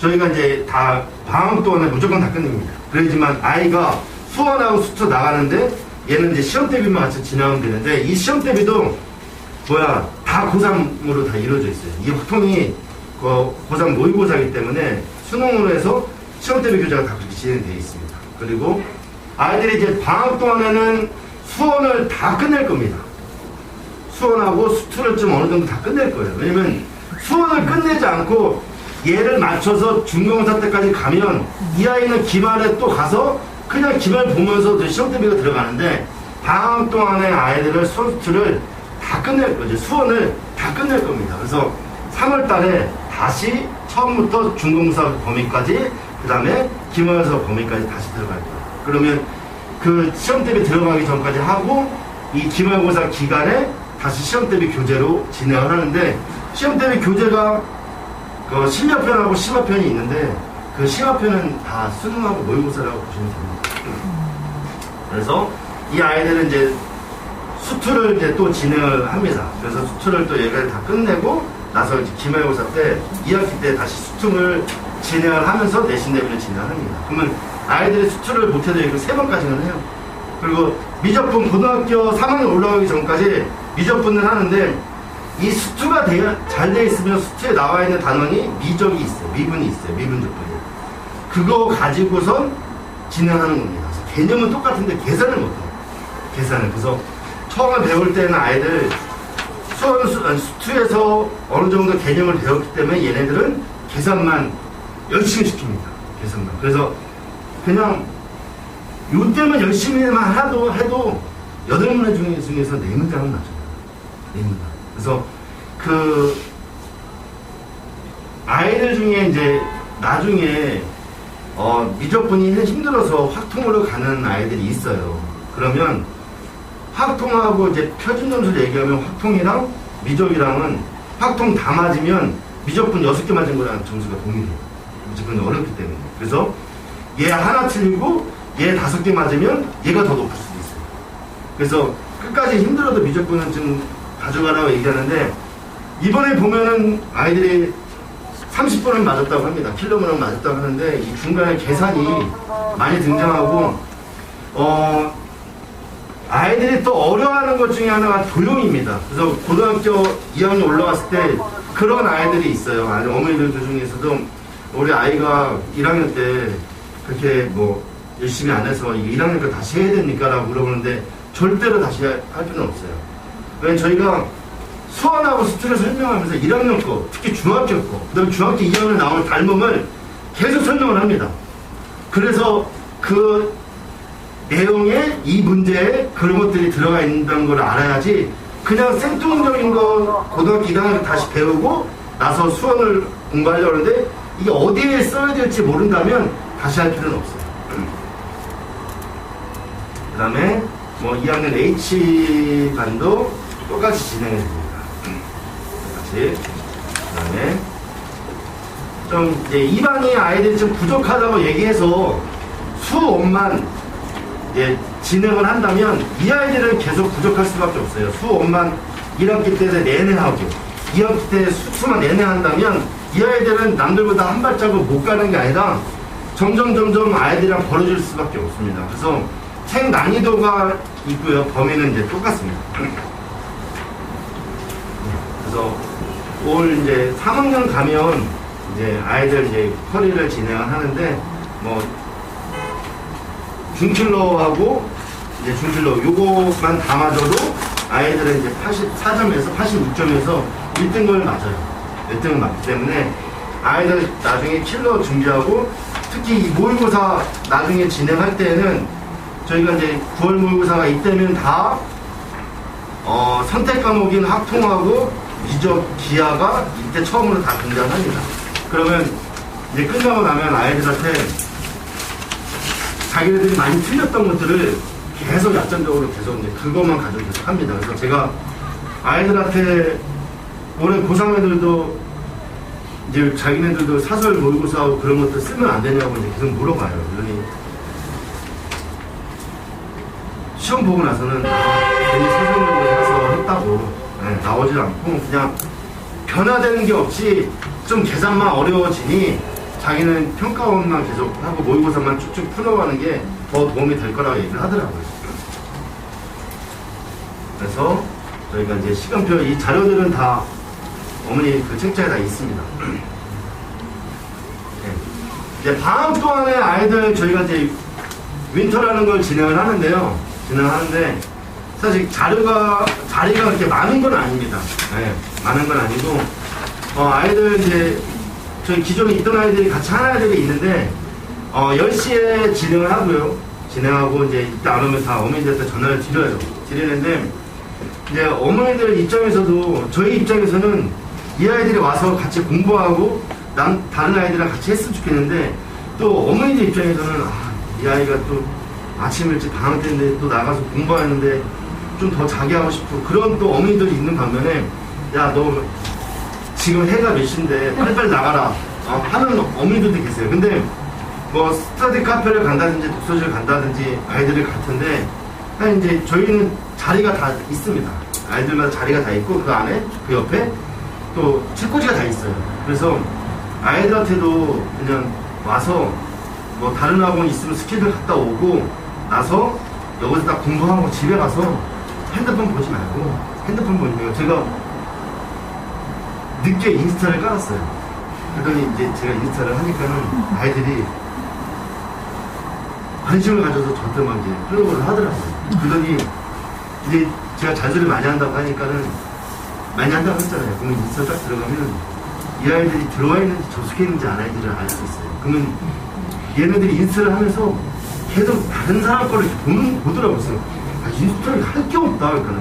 Speaker 2: 저희가 이제 다 방학 동안에 무조건 다 끝냅니다. 그러지만 아이가 수원하고 수투 나가는데 얘는 이제 시험 대비만 같이 진행하면 되는데 이 시험 대비도 다 고3으로 다 이루어져 있어요. 이 확통이 고3 모의고사이기 때문에 수능으로 해서 시험 대비 교재가 다 그렇게 진행되어 있습니다. 그리고 아이들이 이제 방학 동안에는 수원을 다 끝낼 겁니다. 수원하고 수투를 좀 어느 정도 다 끝낼 거예요. 왜냐면 수원을 끝내지 않고 얘를 맞춰서 중간고사 때까지 가면 이 아이는 기말에 또 가서 그냥 기말 보면서 시험 대비가 들어가는데 방학 동안에 아이들을 수원 수투를 다 끝낼 거죠. 수원을 다 끝낼 겁니다. 그래서 3월 달에 다시 처음부터 중간고사 범위까지 그 다음에 기말에서 범위까지 다시 들어갈 거예요. 그러면 그 시험 대비 들어가기 전까지 하고 이 기말고사 기간에 다시 시험 대비 교재로 진행을 하는데 시험 대비 교재가 그 실력편하고 심화편이 있는데 그 심화편은 다 수능하고 모의고사라고 보시면 됩니다. 그래서 이 아이들은 이제 수투를 이제 또 진행을 합니다. 그래서 수투를 또 얘가 다 끝내고 나서 이제 기말고사 때 2학기 때 다시 수투를 진행을 하면서 내신 대비를 진행합니다. 그러면 아이들이 수투를 못해도 이거 3번까지는 해요. 그리고 미적분 고등학교 3학년 올라가기 전까지 미적분을 하는데 이 수투가 잘 돼 있으면 수투에 나와 있는 단원이 미적이 있어요. 미분이 있어요. 미분적분이. 그거 가지고선 진행하는 겁니다. 그래서 개념은 똑같은데 계산을 못해요. 계산을. 그래서 처음에 배울 때는 아이들 수투에서 어느 정도 개념을 배웠기 때문에 얘네들은 계산만 열심히 시킵니다. 계산만. 그래서 그냥 요때만 열심히만 해도 8문제 중에서 4문제는 맞아요. 4문제. 그래서 그 아이들 중에 이제 나중에 미적분이 힘들어서 확통으로 가는 아이들이 있어요. 그러면 확통하고 이제 표준 점수를 얘기하면 확통이랑 미적이랑은 확통 다 맞으면 미적분 6개 맞은 거랑 점수가 동일해요. 미적분이 어렵기 때문에. 그래서 얘 하나 틀리고 얘 5개 맞으면 얘가 더 높을 수도 있어요. 그래서 끝까지 힘들어도 미적분은 좀 가져가라고 얘기하는데, 이번에 보면은 아이들이 30번은 맞았다고 합니다. 킬로그램 맞았다고 하는데, 이 중간에 계산이 많이 등장하고, 아이들이 또 어려워하는 것 중에 하나가 도형입니다. 그래서 고등학교 2학년 올라갔을 때 그런 아이들이 있어요. 아니, 어머니들 중에서도 우리 아이가 1학년 때 그렇게 뭐 열심히 안 해서 1학년까지 다시 해야 됩니까? 라고 물어보는데 절대로 다시 할 필요는 없어요. 왜냐면 저희가 수원하고 수투를 설명하면서 1학년 거, 특히 중학교 거, 그 다음에 중학교 2학년에 나오는 닮음을 계속 설명을 합니다. 그래서 그 내용에 이 문제에 그런 것들이 들어가 있다는 걸 알아야지, 그냥 생뚱적인 거 고등학교 2학년 다시 배우고 나서 수원을 공부하려고 하는데 이게 어디에 써야 될지 모른다면 다시 할 필요는 없어요. 그 다음에 뭐 2학년 H반도 똑같이 진행해 줍니다. 똑같이. 그 다음에 좀 이제 2반이 아이들이 좀 부족하다고 얘기해서 수업만 이제 진행을 한다면 이 아이들은 계속 부족할 수밖에 없어요. 수업만 1학기 때 내내 하고 2학기 때 수만 내내 한다면 이 아이들은 남들보다 한 발자국 못 가는 게 아니라 점점 아이들이랑 벌어질 수밖에 없습니다. 그래서 책 난이도가 있고요. 범위는 이제 똑같습니다. 그래서 올 이제 3학년 가면 이제 아이들 이제 커리를 진행을 하는데, 뭐 중킬러하고 이제 중킬러 요거만 다 맞아도 아이들은 이제 84점에서 86점에서 1등급을 맞아요. 1등을 맞기 때문에 아이들 나중에 킬러 준비하고, 특히 이 모의고사 나중에 진행할 때는 저희가 이제 9월 모의고사가 이때면 다 선택 과목인 학통하고 미적, 기하가 이때 처음으로 다 등장합니다. 그러면 이제 끝나고 나면 아이들한테 자기네들이 많이 틀렸던 것들을 계속 약점적으로 계속 이제 그것만 가지고 계속 합니다. 그래서 제가 아이들한테 올해 고3 애들도 이제 자기네들도 사설 모의고사하고 그런 것들 쓰면 안 되냐고 이제 계속 물어봐요. 그러니 시험 보고 나서는 괜히 사설 모의고사 했다고 나오질 않고, 그냥 변화되는 게 없이 좀 계산만 어려워지니 자기는 평가원만 계속 하고 모의고사만 쭉쭉 풀어가는 게 더 도움이 될 거라고 얘기를 하더라고요. 그래서 저희가 이제 시간표, 이 자료들은 다 어머니 그 책자에 다 있습니다. 네. 이제 방학 동안에 아이들 저희가 이제 윈터라는 걸 진행을 하는데요. 진행하는데 사실 자리가 그렇게 많은 건 아닙니다. 네. 많은 건 아니고 아이들 이제 저희 기존에 있던 아이들이 같이 하는 아이들이 있는데 10시에 진행을 하고요. 진행하고 이제 이때 안 오면 다 어머니들한테 전화를 드리는데, 이제 어머니들 입장에서도 저희 입장에서는 이 아이들이 와서 같이 공부하고 다른 아이들이랑 같이 했으면 좋겠는데, 또 어머니들 입장에서는 이 아이가 또 아침 일찍 방학 때인데 또 나가서 공부하는데 좀 더 자기 하고 싶고, 그런 또 어머니들이 있는 반면에 야 너 지금 해가 몇 시인데 빨리빨리 나가라 하는 어머니들도 계세요. 근데 뭐 스터디 카페를 간다든지 독서실을 간다든지 아이들이 갈 텐데, 이제 저희는 자리가 다 있습니다. 아이들마다 자리가 다 있고 그 안에 그 옆에 또 책꽂이가 다 있어요. 그래서 아이들한테도 그냥 와서 뭐 다른 학원 있으면 스케줄 갔다 오고 나서 여기서 딱 공부하고 집에 가서 핸드폰 보지 말고, 핸드폰 보지 말고, 제가 늦게 인스타를 깔았어요. 그러더니 이제 제가 인스타를 하니까는 아이들이 관심을 가져서 저한테 막 이제 플로그를 하더라고요. 그러더니 이제 제가 잔소리 많이 한다고 하니까는 많이 한다고 했잖아요. 그러면 인스타 딱 들어가면 이 아이들이 들어와 있는지 접속해 있는지 안 아이들을 알 수 있어요. 그러면 얘네들이 인스타를 하면서 계속 다른 사람 거를 보더라고요. 아, 인스타를 할 게 없다. 그러니까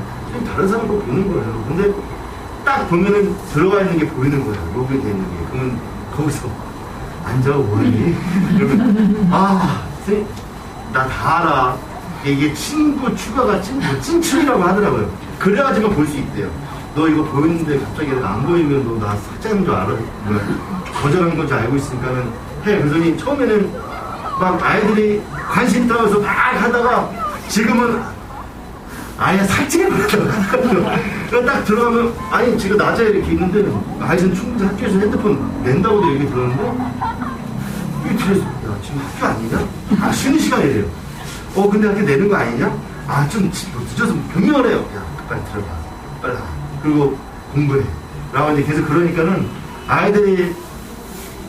Speaker 2: 다른 사람 거 보는 거예요. 근데 딱 보면은 들어가 있는 게 보이는 거예요. 로그인 돼 있는 게. 그러면 거기서 앉아 뭐하니? 그러면 아, 선생님 나 다 알아. 이게 친구 추가가 찐출이라고 하더라고요. 그래야지만 볼 수 있대요. 너 이거 보이는데 갑자기 안 보이면 너 나 삭제한 줄 알아? 뭐야? 거절한 건지 알고 있으니까는 해. 그러더니 처음에는 막 아이들이 관심 따라서 막 하다가 지금은 아예 삭제해버렸다고. 딱 들어가면 아니 지금 낮에 이렇게 있는데 아이들은 충분히 학교에서 핸드폰 낸다고도 얘기 들었는데 이게 뒤에서 야 지금 학교 아니냐? 아 쉬는 시간이래요. 근데 학교 내는 거 아니냐? 아 좀 늦어서 변명을 해요. 야 빨리 들어가 빨리 가. 그리고 공부해 라고 이제 계속 그러니까는 아이들이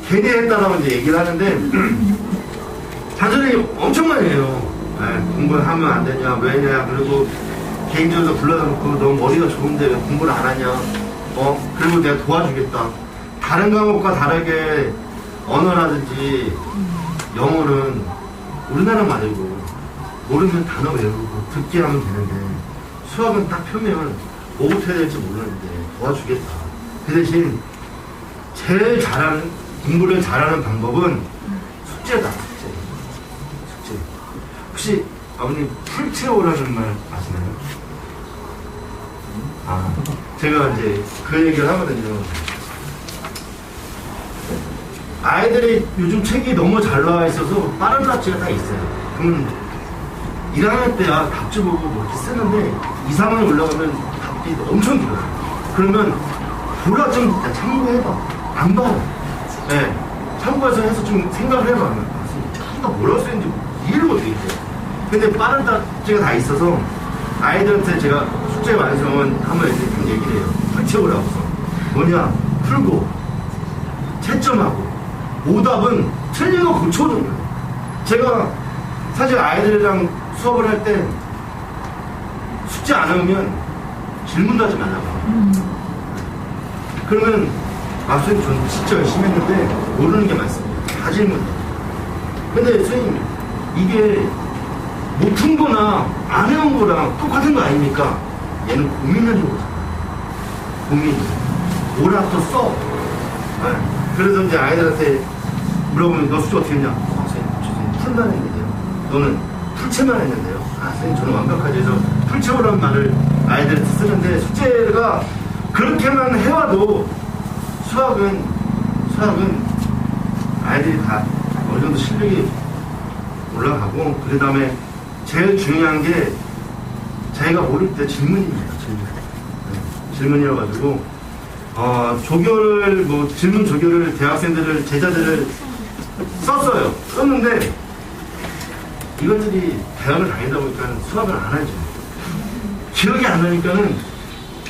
Speaker 2: 괜히 했다라고 이제 얘기를 하는데 잔소리 엄청 많이 해요. 공부하면 안 되냐 왜냐. 그리고 개인적으로 불러다 놓고 너 머리가 좋은데 왜 공부를 안 하냐. 그리고 내가 도와주겠다. 다른 과목과 다르게 언어라든지 영어는 우리나라 말이고 모르면 단어 외우고 듣기 하면 되는데 수학은 딱 펴면 뭐부터 해야 될지 모르는데 도와주겠다. 그 대신 제일 잘하는 공부를 잘하는 방법은 숙제다. 숙제. 혹시 아버님 풀채우라는 말 아시나요? 아, 제가 이제 그 얘기를 하거든요. 아이들이 요즘 책이 너무 잘 나와 있어서 빠른 답지가 다 있어요. 그러면 1학년 때야 답지 보고 뭐 이렇게 쓰는데 2, 3학년 올라가면 답이 엄청 길어요. 그러면 보라 좀 참고해봐. 안 봐. 네. 참고해서 해서 좀 생각을 해봐. 자기가 뭐라고 쓰는지 이해를 못하겠어요. 근데 빠른 답지가 다 있어서 아이들한테 제가 숙제 완성은 한번 애들이 얘기를 해요. 풀채우라고. 뭐냐? 풀고 채점하고 오답은 틀린 거 고쳐주는 거예요. 제가 사실 아이들이랑 수업을 할 때 숙제 안 하면 질문도 하지 말라고. 그러면 선생님 저는 진짜 열심히 했는데 모르는 게 많습니다. 다 질문해. 근데 선생님 이게 못 푼 거나 안 해온 거랑 똑같은 거 아닙니까? 얘는 고민하는 거잖아. 고민. 뭐라도 써. 그래서 이제 아이들한테 물어보면 너 숙제 어떻게 했냐? 선생님 풀만 했는데요. 너는 풀채만 했는데요. 선생님 저는 완벽하지. 해서 풀채우라는 말을 아이들한테 쓰는데 숙제가 그렇게만 해와도 수학은 아이들이 다 어느 정도 실력이 올라가고 그 다음에 제일 중요한 게 자기가 모를 때 질문입니다. 질문이어가지고 조교를 질문 조교를 대학생들을 제자들을 썼는데 이것들이 대학을 다니다 보니까 수학을 안 하죠. 기억이 안 나니까는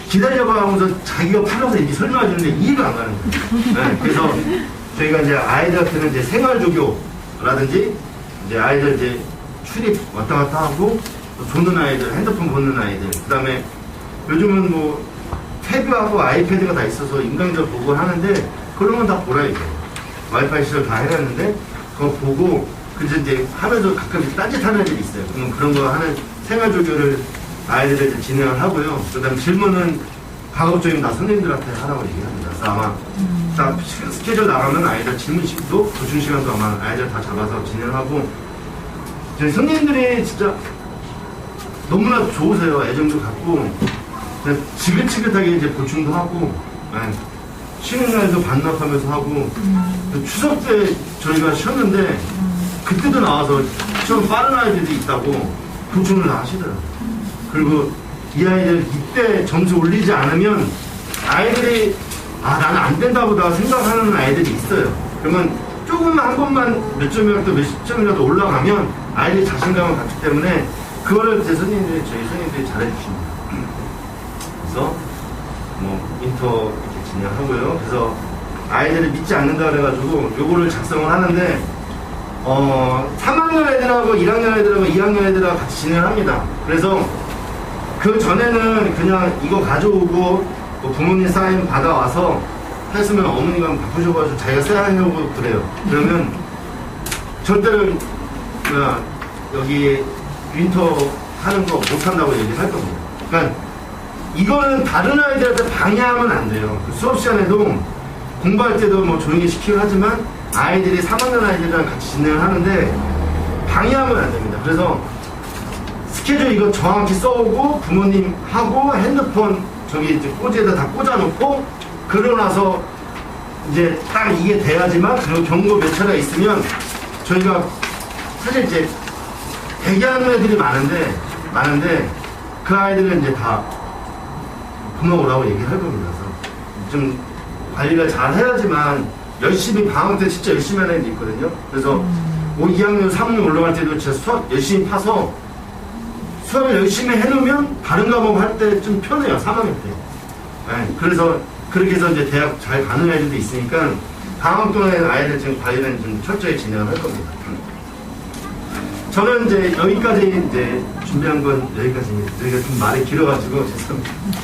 Speaker 2: 기다려봐 하면서 자기가 풀어서 이제 설명해 주는데 이해가 안 가는 거예요. 그래서 저희가 이제 아이들한테는 이제 생활조교라든지 이제 아이들 이제 출입 왔다 갔다 하고 보는 아이들, 핸드폰 보는 아이들, 그 다음에 요즘은 뭐 태브하고 아이패드가 다 있어서 인강적 보고 하는데 그런 건 다 보라 이게. 와이파이 시설 다 해놨는데 그거 보고 그래서 이제 하면서 가끔씩 딴짓하는 애들이 있어요. 그러면 그런 거 하는 생활조교를 아이들에게 진행을 하고요. 그 다음에 질문은 가급적이면 나 선생님들한테 하라고 얘기합니다. 그래서 아마 딱 스케줄 나가면 아이들 질문식도 보충 시간도 아마 아이들 다 잡아서 진행하고 저희 선생님들이 진짜 너무나 좋으세요. 애정도 갖고 그냥 지긋지긋하게 이제 보충도 하고 쉬는 날도 반납하면서 하고 추석 때 저희가 쉬었는데 그때도 나와서 시험 빠른 아이들이 있다고 보충을 다 하시더라고요. 그리고 이 아이들 이때 점수 올리지 않으면 아이들이 나는 안 된다 보다 생각하는 아이들이 있어요. 그러면 조금만 한 번만 몇 점이라도 몇십 점이라도 올라가면 아이들이 자신감을 갖기 때문에 그거를 제 선생님들이 저희 선생님들이 잘해주십니다. 그래서 뭐 인터 이렇게 진행하고요. 그래서 아이들이 믿지 않는다 그래가지고 요거를 작성을 하는데 3학년 애들하고 1학년 애들하고 2학년 애들하고 같이 진행을 합니다. 그래서 그 전에는 그냥 이거 가져오고 뭐 부모님 사인 받아와서 했으면 어머니가 바쁘셔가지고 자기가 사인하고 그래요. 그러면 절대로 여기 윈터 하는 거 못한다고 얘기를 할 겁니다. 그러니까 이거는 다른 아이들한테 방해하면 안 돼요. 수업 시간에도 공부할 때도 뭐 조용히 시키긴 하지만 아이들이 3학년 아이들이랑 같이 진행을 하는데 방해하면 안 됩니다. 그래서 스케줄 이거 정확히 써오고 부모님하고 핸드폰 저기 이제 꽂이에다 다 꽂아놓고 그러고 나서 이제 딱 이게 돼야지만 그리고 경고 몇 차례가 있으면 저희가 사실 이제 대기하는 애들이 많은데 그 아이들은 이제 다 금방 오라고 얘기를 할 겁니다. 그래서 좀 관리를 잘 해야지만 열심히 방학 때 진짜 열심히 하는 애들이 있거든요. 그래서 2학년, 3학년 올라갈 때도 진짜 수학 열심히 파서 수업을 열심히 해놓으면 다른 과목 할 때 좀 편해요. 3학년 때. 네, 그래서 그렇게 해서 이제 대학 잘 가는 애들도 있으니까 방학 동안에 아이들 지금 관리는 좀 철저히 진행을 할 겁니다. 저는 이제 여기까지 이제 준비한 건 여기까지입니다. 저희가 좀 말이 길어가지고 죄송합니다.